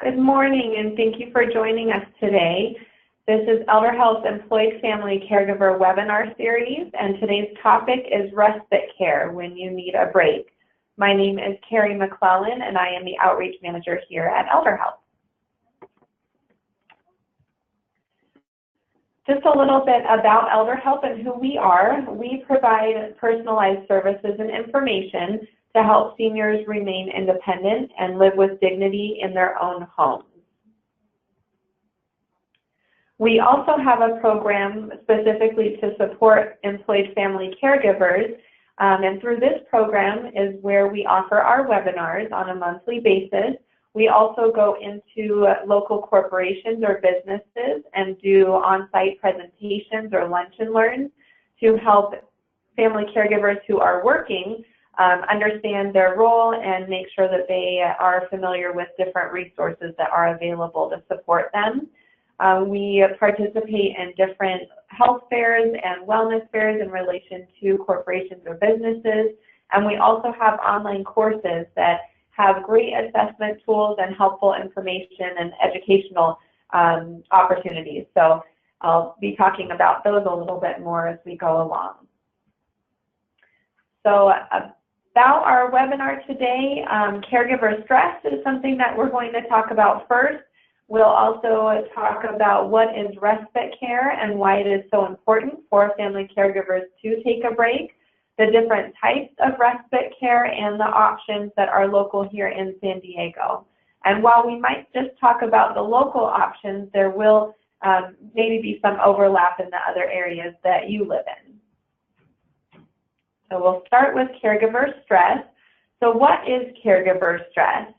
Good morning, and thank you for joining us today. This is Elder Health's Employed Family Caregiver webinar series, and today's topic is respite care when you need a break. My name is Carrie McClellan, and I am the Outreach Manager here at Elder Health. Just a little bit about Elder Health and who we are. We provide personalized services and information to help seniors remain independent and live with dignity in their own homes. We also have a program specifically to support employed family caregivers, and through this program is where we offer our webinars on a monthly basis. We also go into local corporations or businesses and do on-site presentations or lunch and learns to help family caregivers who are working understand their role and make sure that they are familiar with different resources that are available to support them. We participate in different health fairs and wellness fairs in relation to corporations or businesses, and we also have online courses that have great assessment tools and helpful information and educational opportunities. So I'll be talking about those a little bit more as we go along. So about our webinar today, caregiver stress is something that we're going to talk about first. We'll also talk about what is respite care and why it is so important for family caregivers to take a break, the different types of respite care, and the options that are local here in San Diego. And while we might just talk about the local options, there will maybe be some overlap in the other areas that you live in. So we'll start with caregiver stress. So what is caregiver stress?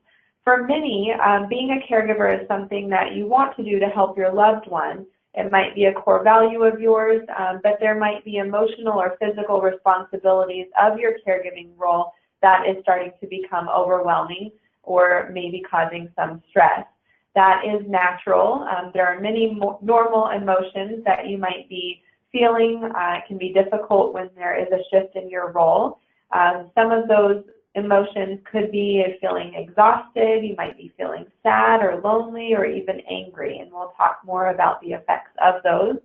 For many, being a caregiver is something that you want to do to help your loved one. It might be a core value of yours, but there might be emotional or physical responsibilities of your caregiving role that is starting to become overwhelming or maybe causing some stress. That is natural. There are many normal emotions that you might be feeling. It can be difficult when there is a shift in your role. Some of those emotions could be feeling exhausted, you might be feeling sad or lonely or even angry, and we'll talk more about the effects of those.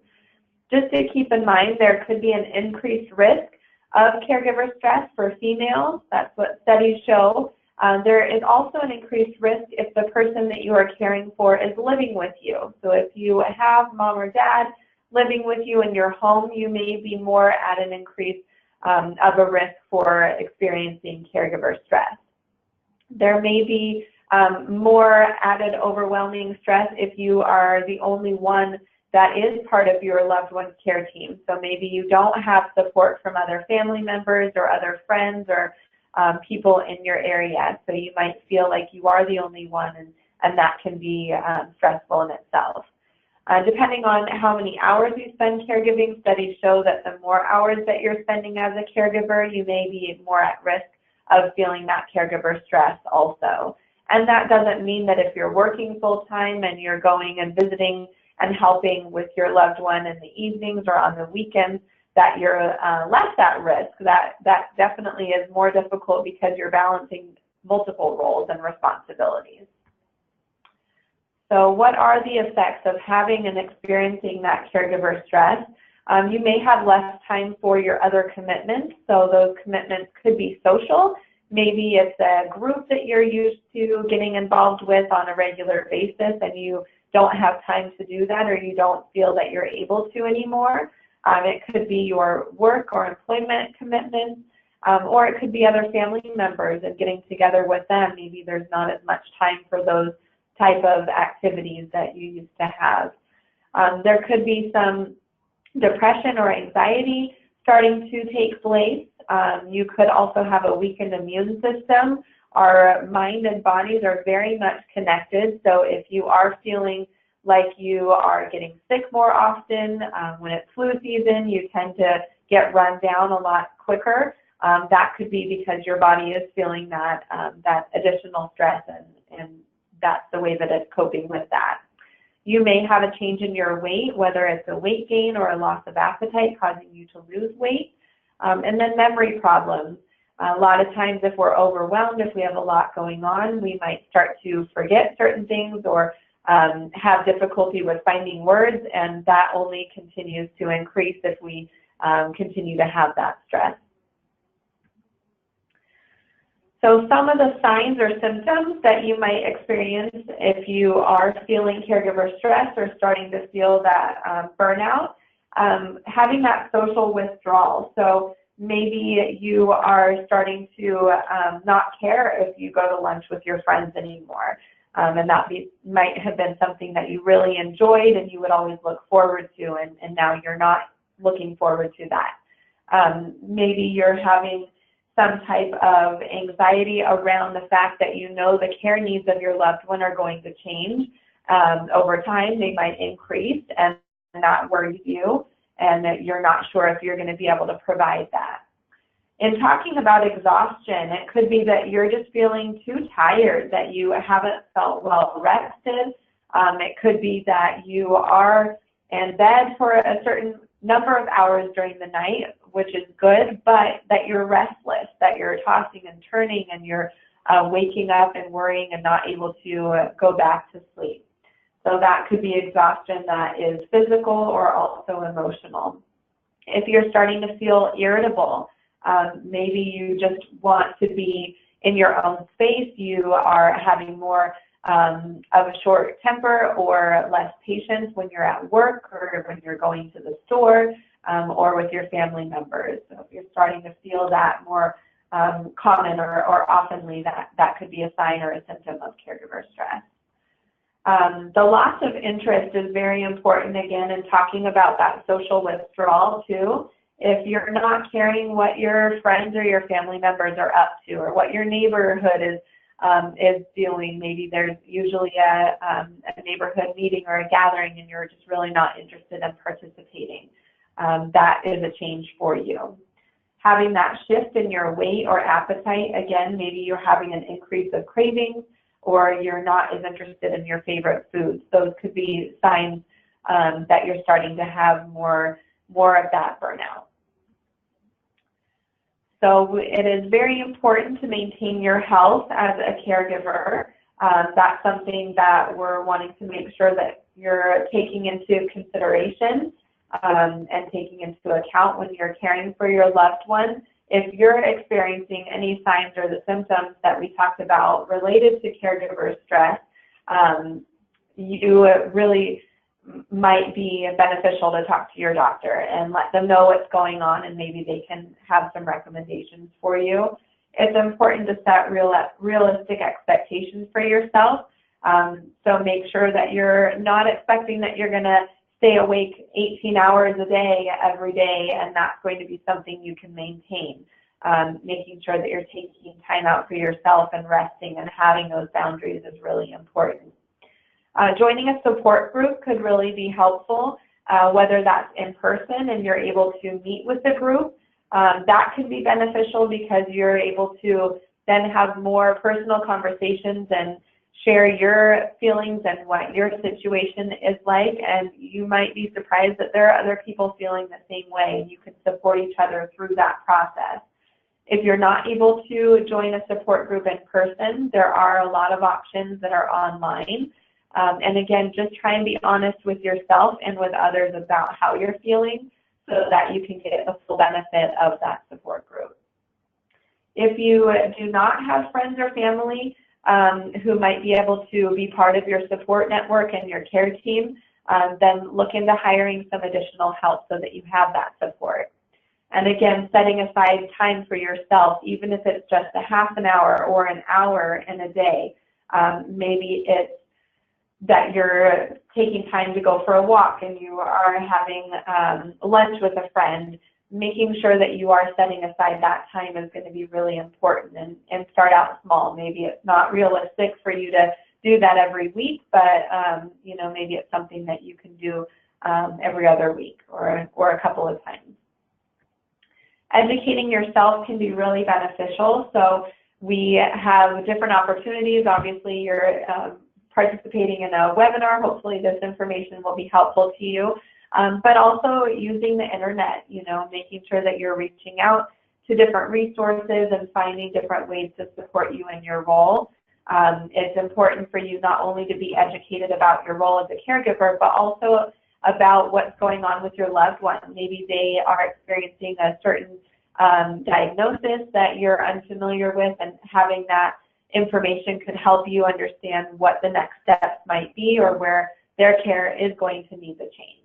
Just to keep in mind, there could be an increased risk of caregiver stress for females. That's what studies show. There is also an increased risk if the person that you are caring for is living with you. So if you have mom or dad living with you in your home, you may be more at an increase of a risk for experiencing caregiver stress. There may be more added overwhelming stress if you are the only one that is part of your loved one's care team. So maybe you don't have support from other family members or other friends or people in your area. So you might feel like you are the only one, and that can be stressful in itself. Depending on how many hours you spend caregiving, studies show that the more hours that you're spending as a caregiver, you may be more at risk of feeling that caregiver stress also. And that doesn't mean that if you're working full-time and you're going and visiting and helping with your loved one in the evenings or on the weekends that you're less at risk. That definitely is more difficult because you're balancing multiple roles and responsibilities. So what are the effects of having and experiencing that caregiver stress? You may have less time for your other commitments. So those commitments could be social. Maybe it's a group that you're used to getting involved with on a regular basis and you don't have time to do that, or you don't feel that you're able to anymore. It could be your work or employment commitments, or it could be other family members and getting together with them. Maybe there's not as much time for those type of activities that you used to have. There could be some depression or anxiety starting to take place. You could also have a weakened immune system. Our mind and bodies are very much connected, so if you are feeling like you are getting sick more often, when it's flu season, you tend to get run down a lot quicker. That could be because your body is feeling that, that additional stress, and that's the way that it's coping with that. You may have a change in your weight, whether it's a weight gain or a loss of appetite causing you to lose weight. And then memory problems. A lot of times if we're overwhelmed, if we have a lot going on, we might start to forget certain things or have difficulty with finding words, and that only continues to increase if we continue to have that stress. So some of the signs or symptoms that you might experience if you are feeling caregiver stress or starting to feel that burnout, having that social withdrawal. So maybe you are starting to not care if you go to lunch with your friends anymore. And that might have been something that you really enjoyed and you would always look forward to, and now you're not looking forward to that. Maybe you're having some type of anxiety around the fact that you know the care needs of your loved one are going to change over time. They might increase, and that worries you, and that you're not sure if you're going to be able to provide that. In talking about exhaustion, it could be that you're just feeling too tired, that you haven't felt well rested. It could be that you are in bed for a certain number of hours during the night, which is good, but that you're restless, that you're tossing and turning, and you're waking up and worrying and not able to go back to sleep. So that could be exhaustion that is physical or also emotional. If you're starting to feel irritable, maybe you just want to be in your own space, you are having more of a short temper or less patience when you're at work or when you're going to the store or with your family members. So if you're starting to feel that more common or oftenly, that could be a sign or a symptom of caregiver stress. The loss of interest is very important, again, in talking about that social withdrawal too. If you're not caring what your friends or your family members are up to or what your neighborhood is doing, maybe there's usually a neighborhood meeting or a gathering and you're just really not interested in participating. That is a change for you. Having that shift in your weight or appetite, again, maybe you're having an increase of cravings or you're not as interested in your favorite foods. Those could be signs that you're starting to have more of that burnout. So it is very important to maintain your health as a caregiver. That's something that we're wanting to make sure that you're taking into consideration and taking into account when you're caring for your loved one. If you're experiencing any signs or the symptoms that we talked about related to caregiver stress, you really might be beneficial to talk to your doctor and let them know what's going on, and maybe they can have some recommendations for you. It's important to set realistic expectations for yourself. So make sure that you're not expecting that you're going to stay awake 18 hours a day every day, and that's going to be something you can maintain. Making sure that you're taking time out for yourself and resting and having those boundaries is really important. Joining a support group could really be helpful, whether that's in person and you're able to meet with the group. That can be beneficial because you're able to then have more personal conversations and share your feelings and what your situation is like, and you might be surprised that there are other people feeling the same way, and you can support each other through that process. If you're not able to join a support group in person, there are a lot of options that are online. And again, just try and be honest with yourself and with others about how you're feeling so that you can get the full benefit of that support group. If you do not have friends or family who might be able to be part of your support network and your care team, then look into hiring some additional help so that you have that support. And again, setting aside time for yourself, even if it's just a half an hour or an hour in a day. Maybe it's that you're taking time to go for a walk and you are having lunch with a friend. Making sure that you are setting aside that time is going to be really important, and start out small. Maybe it's not realistic for you to do that every week, but you know, maybe it's something that you can do every other week or a couple of times. Educating yourself can be really beneficial. So we have different opportunities. Obviously, you're participating in a webinar. Hopefully this information will be helpful to you. But also using the internet, you know, making sure that you're reaching out to different resources and finding different ways to support you in your role. It's important for you not only to be educated about your role as a caregiver, but also about what's going on with your loved one. Maybe they are experiencing a certain diagnosis that you're unfamiliar with, and having that information could help you understand what the next steps might be or where their care is going to need the change.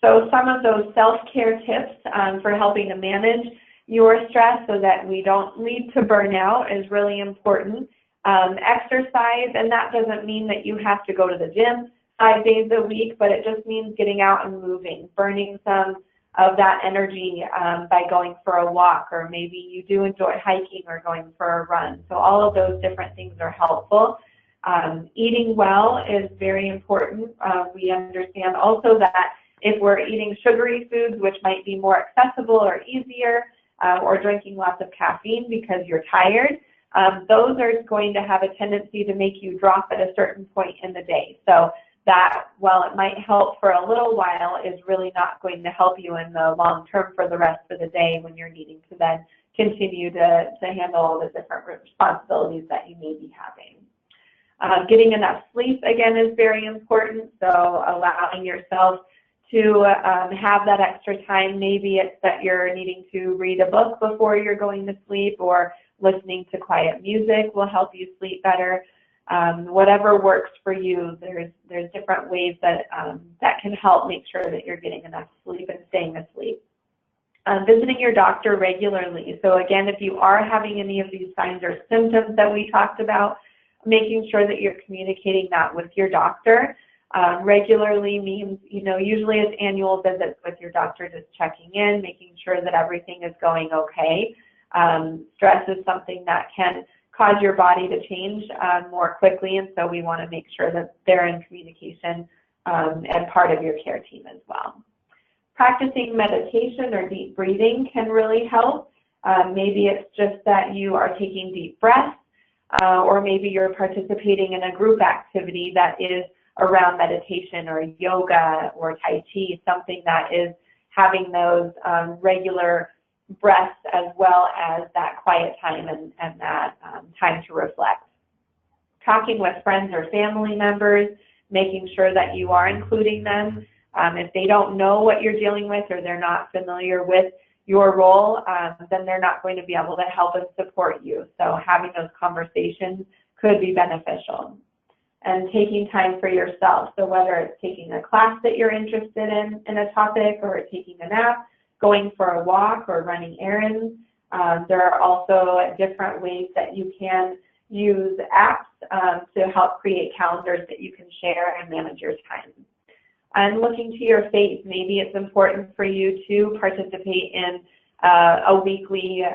So some of those self-care tips for helping to manage your stress so that we don't lead to burnout is really important. Exercise, and that doesn't mean that you have to go to the gym 5 days a week, but it just means getting out and moving, burning some of that energy by going for a walk, or maybe you do enjoy hiking or going for a run. So all of those different things are helpful. Eating well is very important. We understand also that if we're eating sugary foods, which might be more accessible or easier, or drinking lots of caffeine because you're tired, those are going to have a tendency to make you drop at a certain point in the day. So that, while it might help for a little while, is really not going to help you in the long term for the rest of the day when you're needing to then continue to handle all the different responsibilities that you may be having. Getting enough sleep, again, is very important. So allowing yourself to have that extra time. Maybe it's that you're needing to read a book before you're going to sleep, or listening to quiet music will help you sleep better. Whatever works for you, there's different ways that that can help make sure that you're getting enough sleep and staying asleep. Visiting your doctor regularly. So again, if you are having any of these signs or symptoms that we talked about, making sure that you're communicating that with your doctor. Regularly means, usually it's annual visits with your doctor, just checking in, making sure that everything is going okay. Stress is something that can cause your body to change more quickly, and so we want to make sure that they're in communication and part of your care team as well. Practicing meditation or deep breathing can really help. Maybe it's just that you are taking deep breaths, or maybe you're participating in a group activity that is around meditation or yoga or Tai Chi, something that is having those regular breaths as well as that quiet time and that time to reflect. Talking with friends or family members, making sure that you are including them. If they don't know what you're dealing with or they're not familiar with your role, then they're not going to be able to help and support you. So having those conversations could be beneficial. And taking time for yourself. So whether it's taking a class that you're interested in a topic, or taking a nap, going for a walk, or running errands. There are also different ways that you can use apps to help create calendars that you can share and manage your time. And looking to your faith, maybe it's important for you to participate in a weekly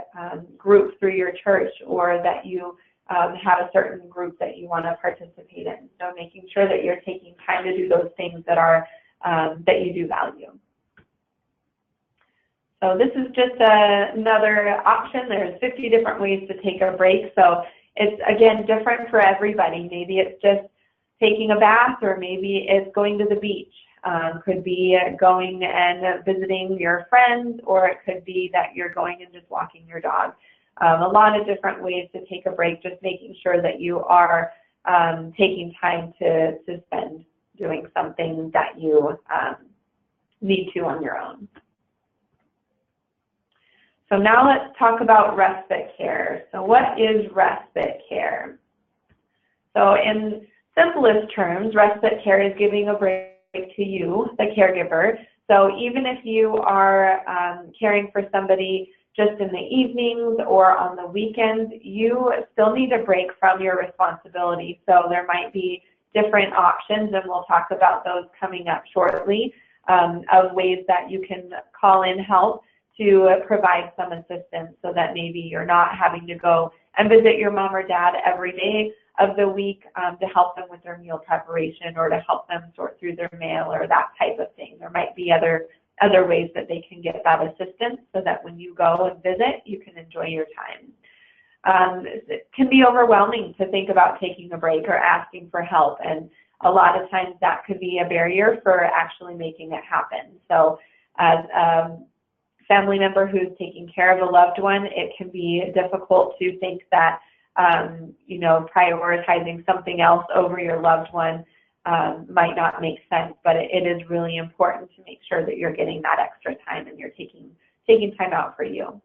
group through your church, or that you have a certain group that you want to participate in. So making sure that you're taking time to do those things that are that you do value. So this is just another option. There's 50 different ways to take a break. So it's, again, different for everybody. Maybe it's just taking a bath, or maybe it's going to the beach. Could be going and visiting your friends, or it could be that you're going and just walking your dog. A lot of different ways to take a break, just making sure that you are taking time to spend doing something that you need to on your own. So now let's talk about respite care. So what is respite care? So in simplest terms, respite care is giving a break to you, the caregiver. So even if you are caring for somebody just in the evenings or on the weekends, you still need a break from your responsibility. So there might be different options, and we'll talk about those coming up shortly, of ways that you can call in help to provide some assistance, so that maybe you're not having to go and visit your mom or dad every day of the week to help them with their meal preparation, or to help them sort through their mail, or that type of thing. There might be other ways that they can get that assistance, so that when you go and visit, you can enjoy your time. It can be overwhelming to think about taking a break or asking for help, and a lot of times that could be a barrier for actually making it happen. So as a family member who's taking care of a loved one, it can be difficult to think that, you know, prioritizing something else over your loved one might not make sense, but it is really important to make sure that you're getting that extra time and you're taking time out for you.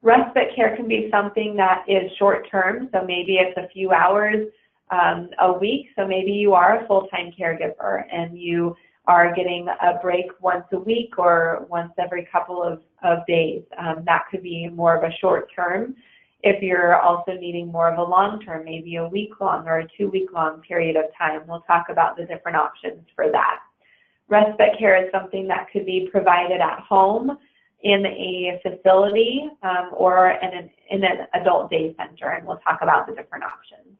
Respite care can be something that is short-term, so maybe it's a few hours a week. So maybe you are a full-time caregiver and you are getting a break once a week or once every couple of days. That could be more of a short-term. If you're also needing more of a long-term, maybe a week-long or a 2-week-long period of time, we'll talk about the different options for that. Respite care is something that could be provided at home, in a facility, or in an adult day center, and we'll talk about the different options.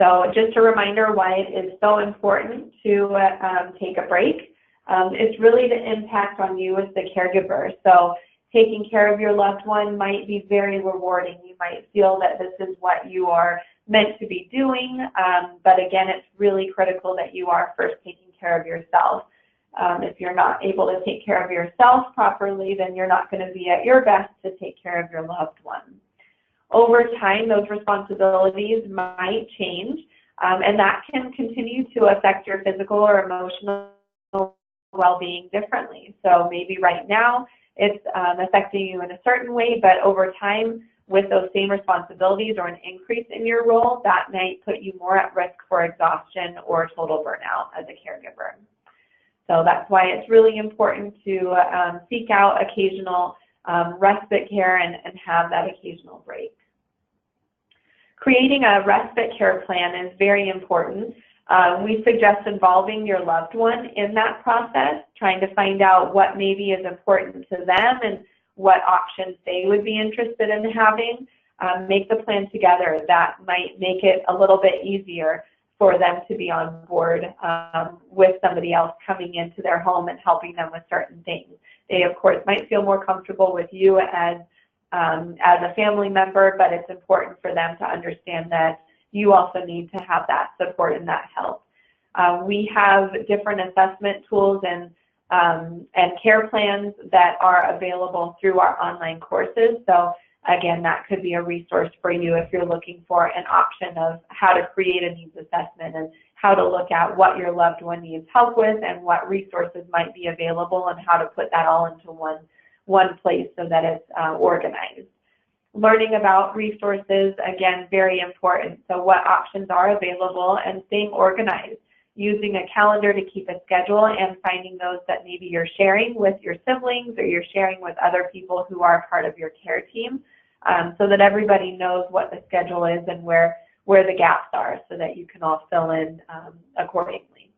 So just a reminder why it is so important to take a break. It's really the impact on you as the caregiver. So taking care of your loved one might be very rewarding. You might feel that this is what you are meant to be doing, but again, it's really critical that you are first taking care of yourself. If you're not able to take care of yourself properly, then you're not going to be at your best to take care of your loved one. Over time, those responsibilities might change, and that can continue to affect your physical or emotional well-being differently. So maybe right now it's affecting you in a certain way, but over time, with those same responsibilities or an increase in your role, that might put you more at risk for exhaustion or total burnout as a caregiver. So that's why it's really important to seek out occasional respite care and have that occasional break. Creating a respite care plan is very important. We suggest involving your loved one in that process, trying to find out what maybe is important to them and what options they would be interested in having. Make the plan together. That might make it a little bit easier for them to be on board with somebody else coming into their home and helping them with certain things. They, of course, might feel more comfortable with you as a family member, but it's important for them to understand that you also need to have that support and that help. We have different assessment tools and care plans that are available through our online courses. So again, that could be a resource for you if you're looking for an option of how to create a needs assessment and how to look at what your loved one needs help with and what resources might be available and how to put that all into one place so that it's organized. Learning about resources, again, very important. So what options are available and staying organized, using a calendar to keep a schedule and finding those that maybe you're sharing with your siblings or you're sharing with other people who are part of your care team, so that everybody knows what the schedule is and where the gaps are so that you can all fill in accordingly.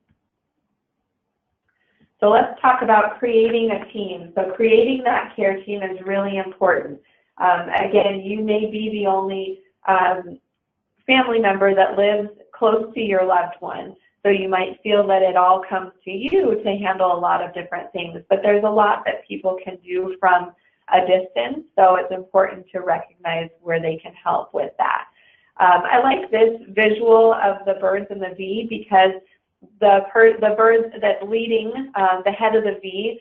So let's talk about creating a team. So creating that care team is really important. Again, you may be the only family member that lives close to your loved one. So you might feel that it all comes to you to handle a lot of different things, but there's a lot that people can do from a distance, so it's important to recognize where they can help with that. I like this visual of the birds in the V because the birds that's leading the head of the V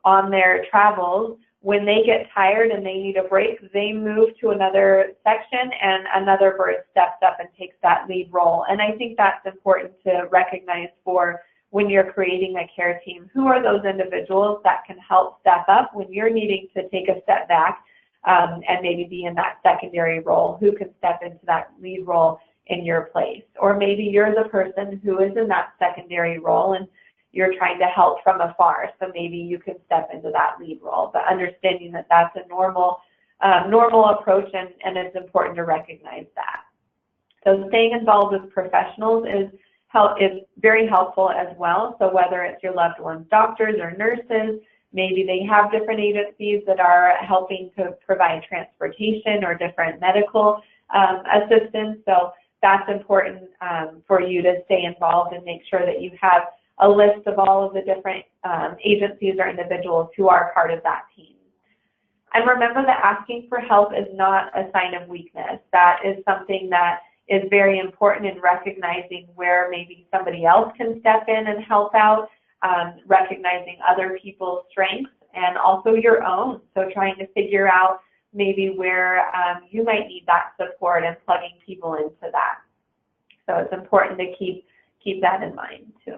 on their travels, when they get tired and they need a break, they move to another section and another bird steps up and takes that lead role. And I think that's important to recognize for when you're creating a care team. Who are those individuals that can help step up when you're needing to take a step back and maybe be in that secondary role? Who can step into that lead role in your place? Or maybe you're the person who is in that secondary role and you're trying to help from afar, so maybe you can step into that lead role, but understanding that that's a normal approach, and it's important to recognize that. So staying involved with professionals is very helpful as well. So whether it's your loved one's doctors or nurses, maybe they have different agencies that are helping to provide transportation or different medical assistance. So that's important for you to stay involved and make sure that you have a list of all of the different agencies or individuals who are part of that team. And remember that asking for help is not a sign of weakness. That is something that is very important in recognizing where maybe somebody else can step in and help out. recognizing other people's strengths and also your own. So trying to figure out maybe where you might need that support and plugging people into that. So it's important to keep that in mind too.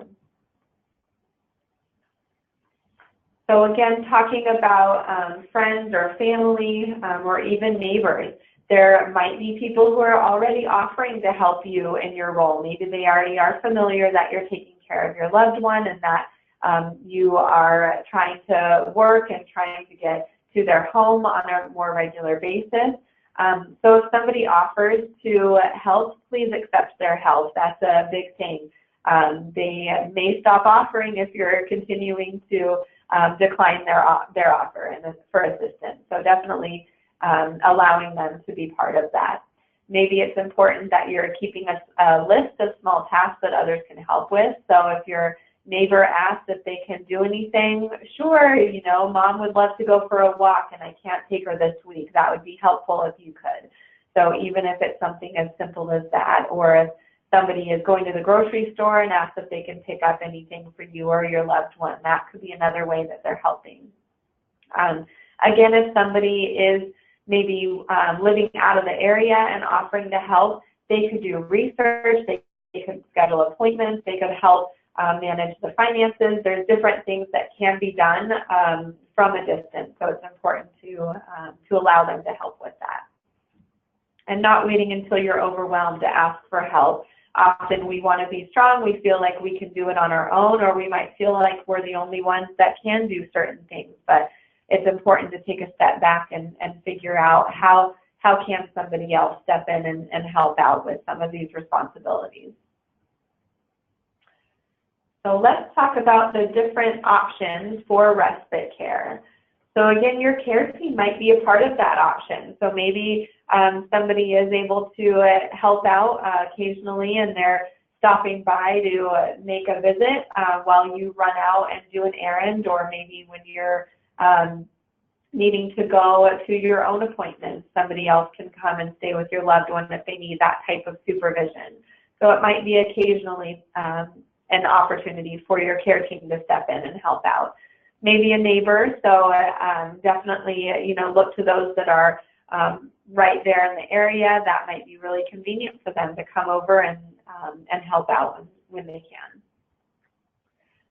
So again, talking about friends or family or even neighbors, there might be people who are already offering to help you in your role. Maybe they already are familiar that you're taking care of your loved one and that you are trying to work and trying to get to their home on a more regular basis. So if somebody offers to help, please accept their help. That's a big thing. They may stop offering if you're continuing to decline their offer and for assistance. So definitely allowing them to be part of that. Maybe it's important that you're keeping a list of small tasks that others can help with. So if your neighbor asks if they can do anything, sure, you know, Mom would love to go for a walk and I can't take her this week. That would be helpful if you could. So even if it's something as simple as that, or if somebody is going to the grocery store and asks if they can pick up anything for you or your loved one, that could be another way that they're helping. Again, if somebody is maybe living out of the area and offering to help, they could do research, they could schedule appointments, they could help manage the finances. There's different things that can be done from a distance, so it's important to allow them to help with that. And not waiting until you're overwhelmed to ask for help. Often we want to be strong, we feel like we can do it on our own, or we might feel like we're the only ones that can do certain things, but it's important to take a step back and figure out how can somebody else step in and help out with some of these responsibilities. So let's talk about the different options for respite care. So again, your care team might be a part of that option. So maybe somebody is able to help out occasionally and they're stopping by to make a visit while you run out and do an errand, or maybe when you're needing to go to your own appointments, somebody else can come and stay with your loved one if they need that type of supervision. So it might be occasionally an opportunity for your care team to step in and help out. Maybe a neighbor, so definitely, you know, look to those that are right there in the area. That might be really convenient for them to come over and help out when they can.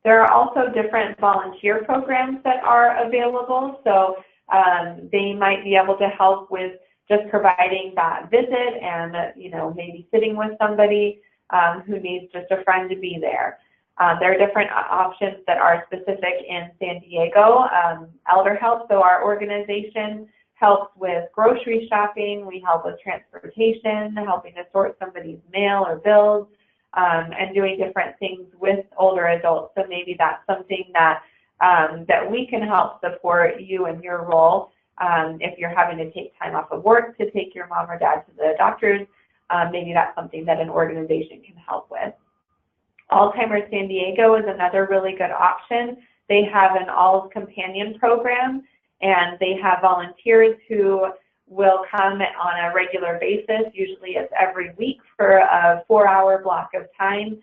There are also different volunteer programs that are available, so they might be able to help with just providing that visit and, you know, maybe sitting with somebody who needs just a friend to be there. There are different options that are specific in San Diego. Elder Help, so our organization helps with grocery shopping, we help with transportation, helping to sort somebody's mail or bills, and doing different things with older adults. So maybe that's something that that we can help support you in your role. If you're having to take time off of work to take your mom or dad to the doctors, maybe that's something that an organization can help with. Alzheimer's San Diego is another really good option. They have an All's Companion program, and they have volunteers who will come on a regular basis, usually it's every week for a 4-hour block of time,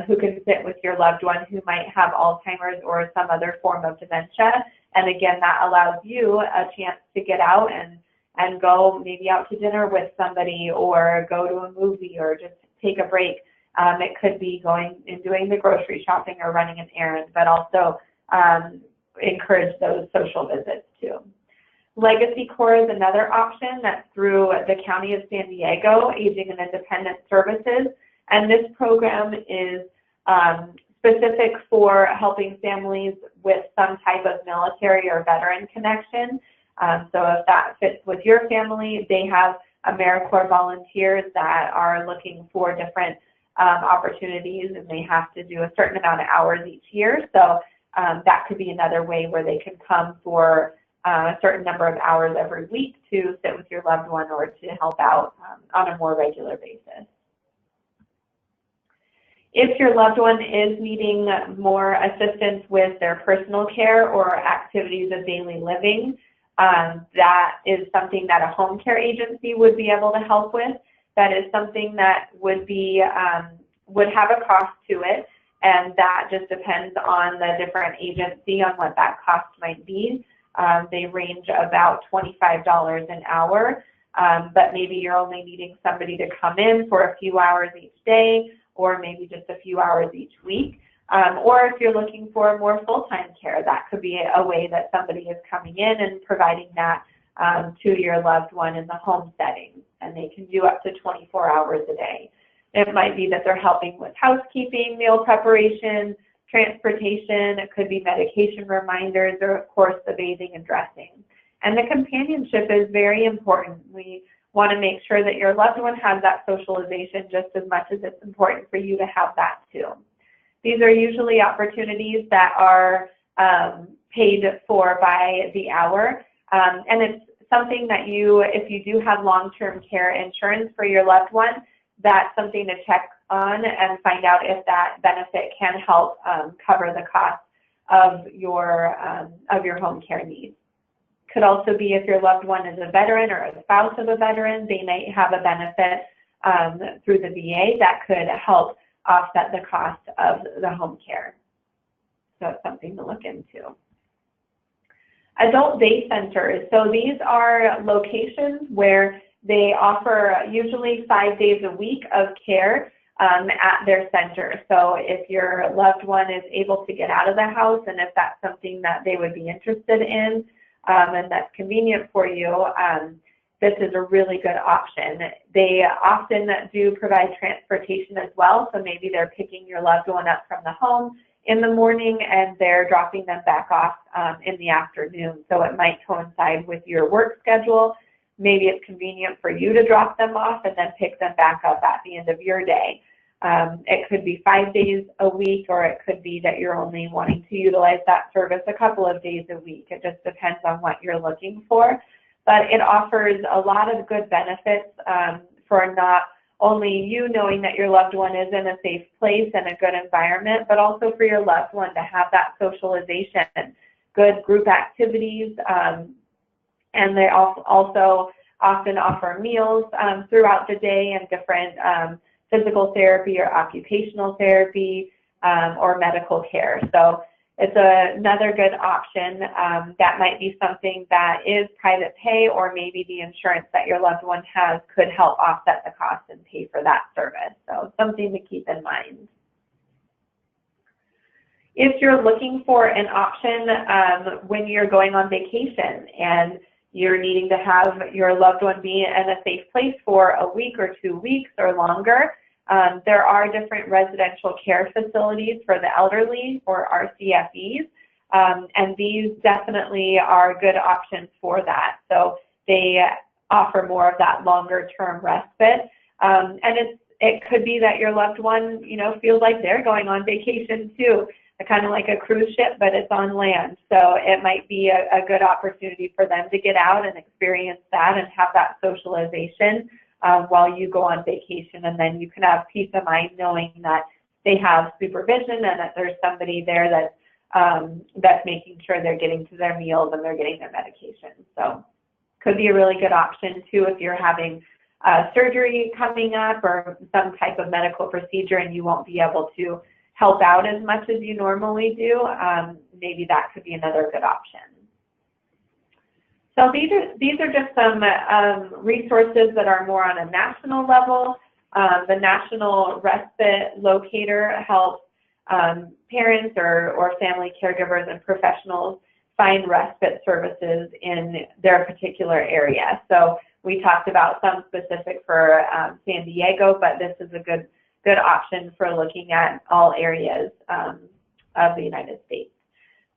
who can sit with your loved one who might have Alzheimer's or some other form of dementia. And again, that allows you a chance to get out and go maybe out to dinner with somebody, or go to a movie, or just take a break. It could be going and doing the grocery shopping or running an errand, but also encourage those social visits too. Legacy Corps is another option that's through the County of San Diego, Aging and Independent Services, and this program is specific for helping families with some type of military or veteran connection. So if that fits with your family, they have AmeriCorps volunteers that are looking for different opportunities, and they have to do a certain amount of hours each year. So that could be another way where they can come for a certain number of hours every week to sit with your loved one or to help out on a more regular basis. If your loved one is needing more assistance with their personal care or activities of daily living, that is something that a home care agency would be able to help with. That is something that would be would have a cost to it, and that just depends on the different agency on what that cost might be. They range about $25 an hour, but maybe you're only needing somebody to come in for a few hours each day, or maybe just a few hours each week. Or if you're looking for more full-time care, that could be a way that somebody is coming in and providing that to your loved one in the home setting, and they can do up to 24 hours a day. It might be that they're helping with housekeeping, meal preparation, transportation. It could be medication reminders, or of course the bathing and dressing. And the companionship is very important. We want to make sure that your loved one has that socialization just as much as it's important for you to have that too. These are usually opportunities that are paid for by the hour, and it's something that if you do have long-term care insurance for your loved one, that's something to check on and find out if that benefit can help cover the cost of your home care needs. Could also be if your loved one is a veteran or a spouse of a veteran, they might have a benefit through the VA that could help offset the cost of the home care. So it's something to look into. Adult day centers. So these are locations where they offer usually 5 days a week of care at their center. So if your loved one is able to get out of the house, and if that's something that they would be interested in and that's convenient for you, this is a really good option. They often do provide transportation as well, so maybe they're picking your loved one up from the home in the morning and they're dropping them back off in the afternoon. So it might coincide with your work schedule. Maybe it's convenient for you to drop them off and then pick them back up at the end of your day. It could be 5 days a week, or it could be that you're only wanting to utilize that service a couple of days a week. It just depends on what you're looking for. But it offers a lot of good benefits for not only you knowing that your loved one is in a safe place and a good environment, but also for your loved one to have that socialization, good group activities, and they also often offer meals throughout the day and different physical therapy or occupational therapy or medical care. So it's another good option. That might be something that is private pay, or maybe the insurance that your loved one has could help offset the cost and pay for that service. So something to keep in mind. If you're looking for an option when you're going on vacation and you're needing to have your loved one be in a safe place for a week or 2 weeks or longer, there are different residential care facilities for the elderly, or RCFEs, and these definitely are good options for that. So they offer more of that longer term respite, and it could be that your loved one, feels like they're going on vacation too, kind of like a cruise ship, but it's on land. So it might be a good opportunity for them to get out and experience that and have that socialization while you go on vacation, and then you can have peace of mind knowing that they have supervision and that there's somebody there that's making sure they're getting to their meals and they're getting their medication. So could be a really good option too if you're having surgery coming up or some type of medical procedure and you won't be able to help out as much as you normally do. Maybe that could be another good option. So these are just some resources that are more on a national level. The National Respite Locator helps parents or family caregivers and professionals find respite services in their particular area. So we talked about some specific for San Diego, but this is a good option for looking at all areas of the United States.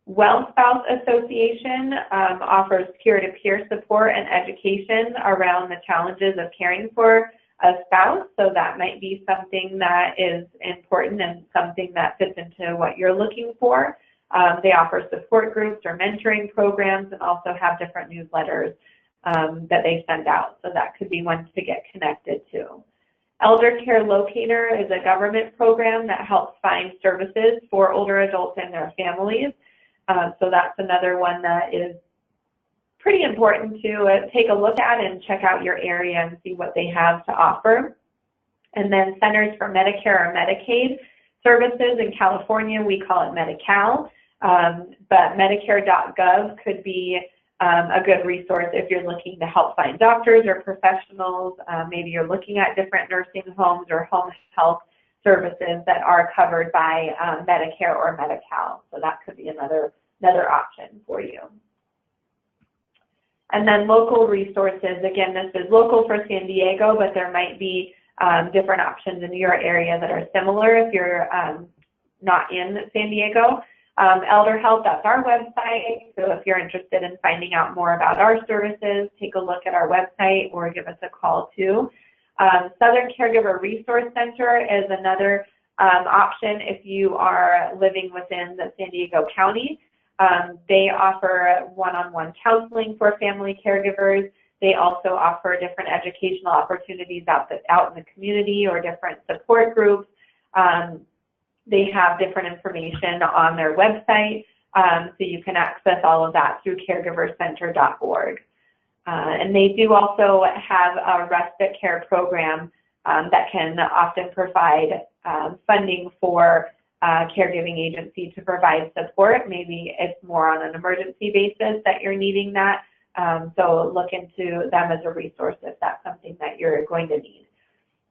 Well Spouse Association offers peer-to-peer support and education around the challenges of caring for a spouse, so that might be something that is important and something that fits into what you're looking for. They offer support groups or mentoring programs, and also have different newsletters that they send out, so that could be one to get connected to. Elder Care Locator is a government program that helps find services for older adults and their families. So that's another one that is pretty important to take a look at and check out your area and see what they have to offer. And then Centers for Medicare or Medicaid. services. In California, we call it Medi-Cal, but Medicare.gov could be a good resource if you're looking to help find doctors or professionals. Maybe you're looking at different nursing homes or home health services that are covered by Medicare or Medi-Cal. So that could be another option for you. And then local resources. Again, this is local for San Diego, but there might be different options in your area that are similar if you're not in San Diego. Elder Health, that's our website. So if you're interested in finding out more about our services, take a look at our website or give us a call too. Southern Caregiver Resource Center is another option if you are living within the San Diego County. They offer one-on-one counseling for family caregivers. They also offer different educational opportunities out in the community or different support groups. They have different information on their website, so you can access all of that through caregivercenter.org. And they do also have a respite care program that can often provide funding for caregiving agency to provide support. Maybe it's more on an emergency basis that you're needing that. So look into them as a resource if that's something that you're going to need.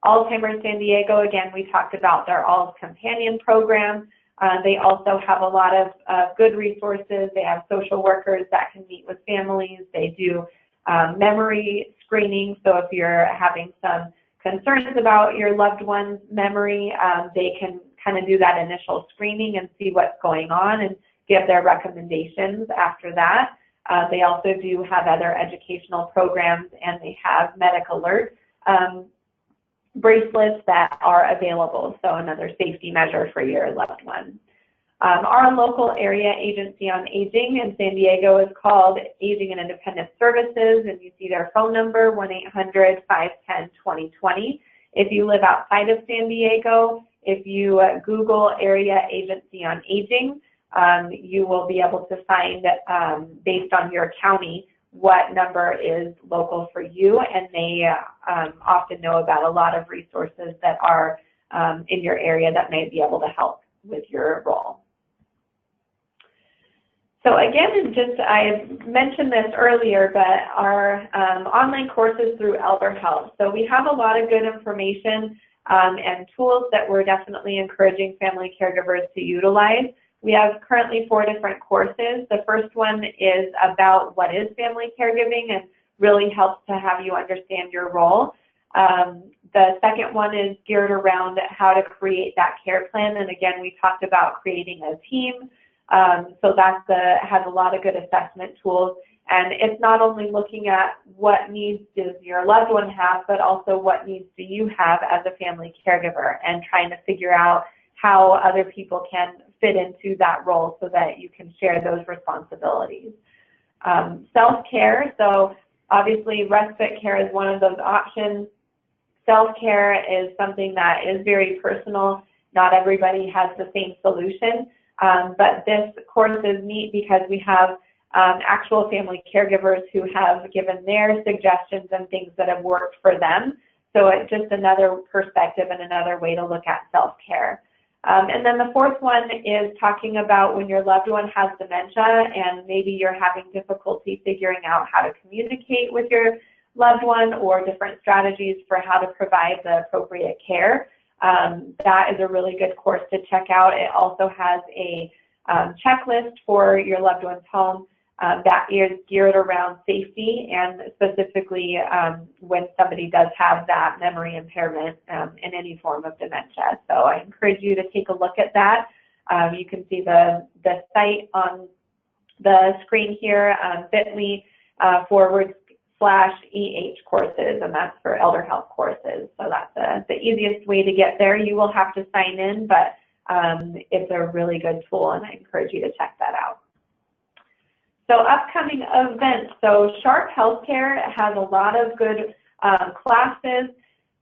Alzheimer's San Diego, again, we talked about their All's Companion program. They also have a lot of good resources. They have social workers that can meet with families. They do memory screening. So if you're having some concerns about your loved one's memory, they can kind of do that initial screening and see what's going on and give their recommendations after that. They also do have other educational programs, and they have medic alert bracelets that are available, so another safety measure for your loved one. Our local area agency on aging in San Diego is called Aging and Independent Services, and you see their phone number, 1-800-510-2020. If you live outside of San Diego, if you Google Area Agency on Aging, you will be able to find, based on your county, what number is local for you, and they often know about a lot of resources that are in your area that may be able to help with your role. So again, I mentioned this earlier, but our online courses through Elder Health. So we have a lot of good information and tools that we're definitely encouraging family caregivers to utilize. We have currently 4 different courses. The first one is about what is family caregiving and really helps to have you understand your role. The second one is geared around how to create that care plan. And again, we talked about creating a team. So that has a lot of good assessment tools. And it's not only looking at what needs does your loved one have, but also what needs do you have as a family caregiver, and trying to figure out how other people can fit into that role so that you can share those responsibilities. Self-care, so obviously respite care is one of those options. Self-care is something that is very personal. Not everybody has the same solution, but this course is neat because we have actual family caregivers who have given their suggestions and things that have worked for them. So it's just another perspective and another way to look at self-care. And then the fourth one is talking about when your loved one has dementia and maybe you're having difficulty figuring out how to communicate with your loved one, or different strategies for how to provide the appropriate care. That is a really good course to check out. It also has a checklist for your loved one's home that is geared around safety, and specifically when somebody does have that memory impairment in any form of dementia. So I encourage you to take a look at that. You can see the site on the screen here, bit.ly/EH courses, and that's for Elder Health courses. So that's the easiest way to get there. You will have to sign in, but it's a really good tool, and I encourage you to check that out. So upcoming events. So Sharp Healthcare has a lot of good classes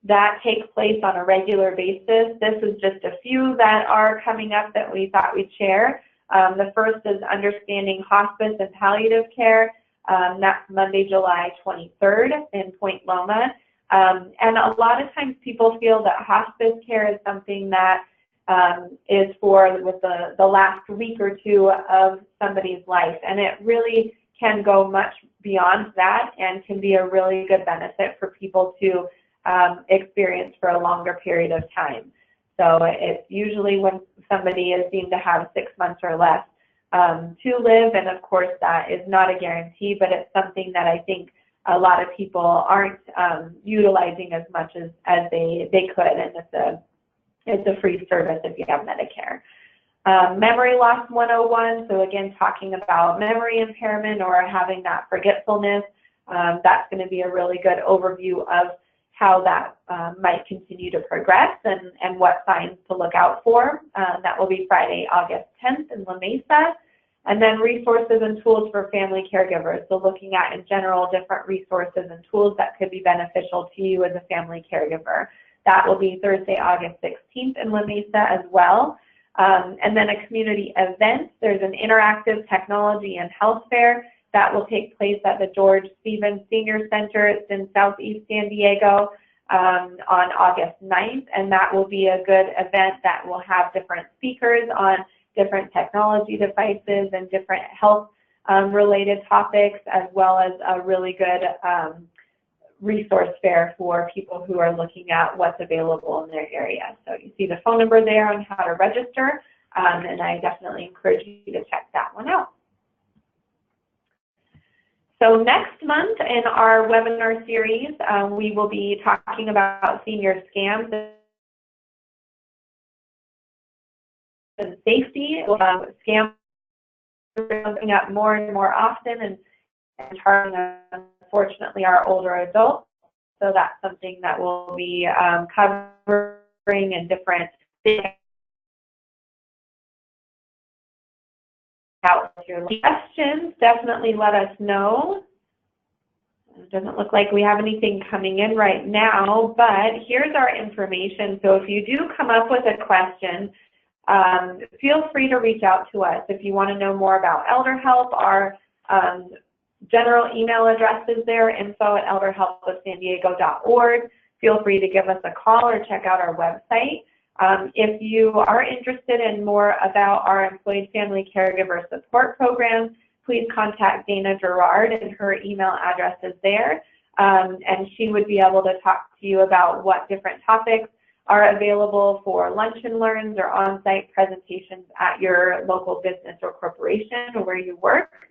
that take place on a regular basis. This is just a few that are coming up that we thought we'd share. The first is Understanding Hospice and Palliative Care. That's Monday, July 23rd in Point Loma. And a lot of times people feel that hospice care is something that is for with the last week or two of somebody's life, and it really can go much beyond that and can be a really good benefit for people to experience for a longer period of time. So it's usually when somebody is deemed to have 6 months or less to live, and of course that is not a guarantee, but it's something that I think a lot of people aren't utilizing as much as they could, and it's a free service if you have Medicare. Memory loss 101, so again, talking about memory impairment or having that forgetfulness, that's going to be a really good overview of how that might continue to progress and what signs to look out for. That will be Friday, August 10th in La Mesa. And then resources and tools for family caregivers, so looking at in general different resources and tools that could be beneficial to you as a family caregiver. That will be Thursday, August 16th in La Mesa as well. And then a community event. There's an interactive technology and health fair that will take place at the George Stevens Senior Center. It's in Southeast San Diego on August 9th, and that will be a good event that will have different speakers on different technology devices and different health related topics, as well as a really good resource fair for people who are looking at what's available in their area. So you see the phone number there on how to register, and I definitely encourage you to check that one out. So next month in our webinar series, we will be talking about senior scams and safety. Scams are coming up more and more often and targeting, unfortunately, our older adults. So that's something that we'll be covering in different questions. Definitely let us know. It doesn't look like we have anything coming in right now, but here's our information. So if you do come up with a question, feel free to reach out to us. If you want to know more about Elder Help, our general email address is there, info@elderhelpofsandiego.org. Feel free to give us a call or check out our website. If you are interested in more about our Employed Family Caregiver Support Program, please contact Dana Gerard, and her email address is there. And she would be able to talk to you about what different topics are available for lunch and learns or on-site presentations at your local business or corporation or where you work.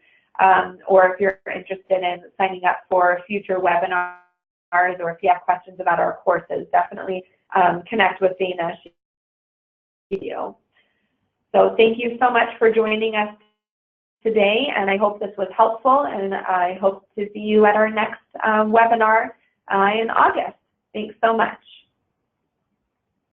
Or if you're interested in signing up for future webinars, or if you have questions about our courses, definitely connect with Dana. So thank you so much for joining us today, and I hope this was helpful, and I hope to see you at our next webinar in August. Thanks so much.